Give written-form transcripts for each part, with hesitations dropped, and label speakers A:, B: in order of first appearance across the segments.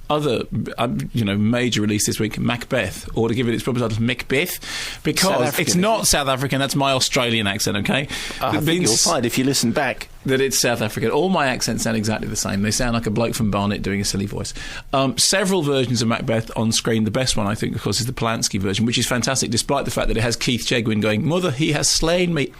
A: other, major release this week, Macbeth, or to give it its proper title, Macbeth, because it's not South African. That's my Australian accent, okay?
B: I think you'll find if you listen back
A: that it's South African. All my accents sound exactly the same. They sound like a bloke from Barnet doing a silly voice. Several versions of Macbeth on screen. The best one, I think, of course, is the Polanski version, which is fantastic, despite the fact that it has Keith Chegwin going, "Mother, he has slain me."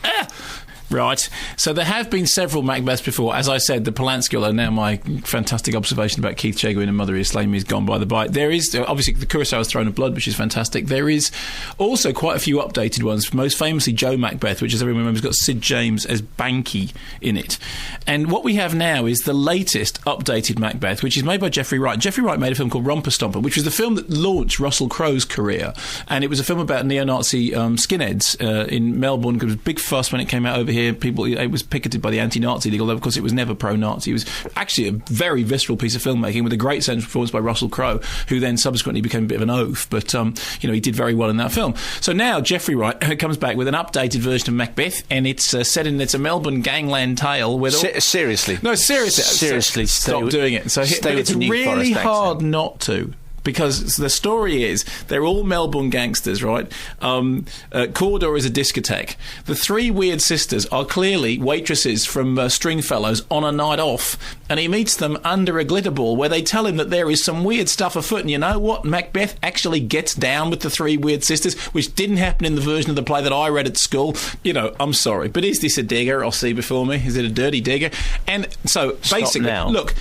A: Right. So there have been several Macbeths before. As I said, the Polanski, although now my fantastic observation about Keith Chegwin and Mother He Has Slain Me is gone by the by. There is, obviously, the Kurosawa's Throne of Blood, which is fantastic. There is also quite a few updated ones, most famously Joe Macbeth, which, as everyone remembers, got Sid James as Banky in it. And what we have now is the latest updated Macbeth, which is made by Jeffrey Wright. Jeffrey Wright made a film called Romper Stomper, which was the film that launched Russell Crowe's career. And it was a film about neo-Nazi skinheads in Melbourne. It was a big fuss when it came out over here. It was picketed by the anti-Nazi League, although of course it was never pro-Nazi. It was actually a very visceral piece of filmmaking with a great central performance by Russell Crowe, who then subsequently became a bit of an oaf, but he did very well in that film. So now Jeffrey Wright comes back with an updated version of Macbeth, and it's set in, it's a Melbourne gangland tale with
B: seriously.
A: No, seriously, stop doing it. So but it's really hard not to. Because the story is, they're all Melbourne gangsters, right? Cawdor is a discotheque. The three weird sisters are clearly waitresses from Stringfellows on a night off, and he meets them under a glitter ball where they tell him that there is some weird stuff afoot. And you know what? Macbeth actually gets down with the three weird sisters, which didn't happen in the version of the play that I read at school. I'm sorry, but is this a digger I'll see before me? Is it a dirty digger? And so, basically, look...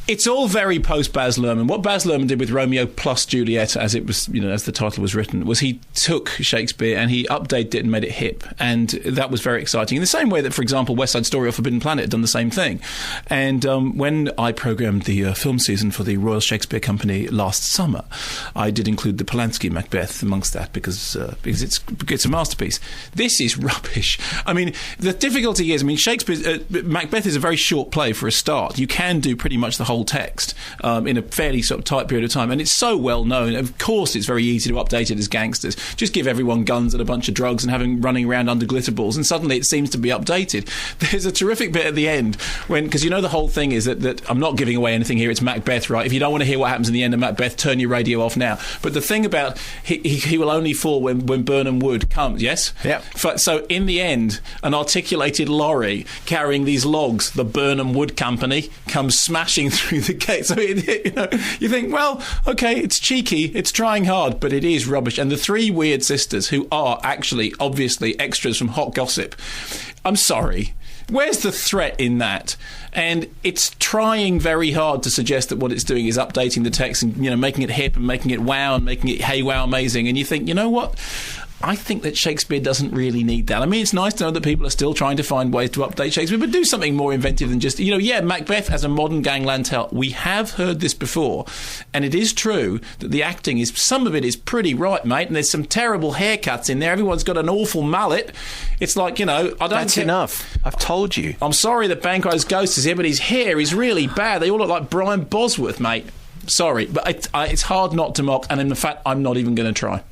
A: It's all very post-Baz Luhrmann. What Baz Luhrmann did with Romeo plus Juliet, as it was, as the title was written, was he took Shakespeare and he updated it and made it hip, and that was very exciting. In the same way that, for example, West Side Story or Forbidden Planet had done the same thing. And when I programmed the film season for the Royal Shakespeare Company last summer, I did include the Polanski Macbeth amongst that because it's a masterpiece. This is rubbish. I mean, the difficulty is, Shakespeare Macbeth is a very short play for a start. You can do pretty much the whole text in a fairly sort of tight period of time, and it's so well known. Of course it's very easy to update it as gangsters. Just give everyone guns and a bunch of drugs and have them running around under glitter balls, and suddenly it seems to be updated. There's a terrific bit at the end because the whole thing is that I'm not giving away anything here. It's Macbeth, right? If you don't want to hear what happens in the end of Macbeth, turn your radio off now. But the thing about he will only fall when Birnam Wood comes, yes?
B: Yeah.
A: So in the end, an articulated lorry carrying these logs, the Birnam Wood Company, comes smashing through the gate. So you think, well, okay, it's cheeky, it's trying hard, but it is rubbish. And the three weird sisters, who are actually obviously extras from Hot Gossip, I'm sorry, where's the threat in that? And it's trying very hard to suggest that what it's doing is updating the text and making it hip and making it wow and making it hey wow amazing. And you think, you know what? I think that Shakespeare doesn't really need that. I mean, it's nice to know that people are still trying to find ways to update Shakespeare, but do something more inventive than just, Macbeth as a modern gangland tale. We have heard this before, and it is true that the acting some of it is pretty right, mate, and there's some terrible haircuts in there. Everyone's got an awful mullet. It's like,
B: That's enough. I've told you.
A: I'm sorry that Banquo's ghost is here, but his hair is really bad. They all look like Brian Bosworth, mate. Sorry, but it's hard not to mock, and in fact, I'm not even going to try.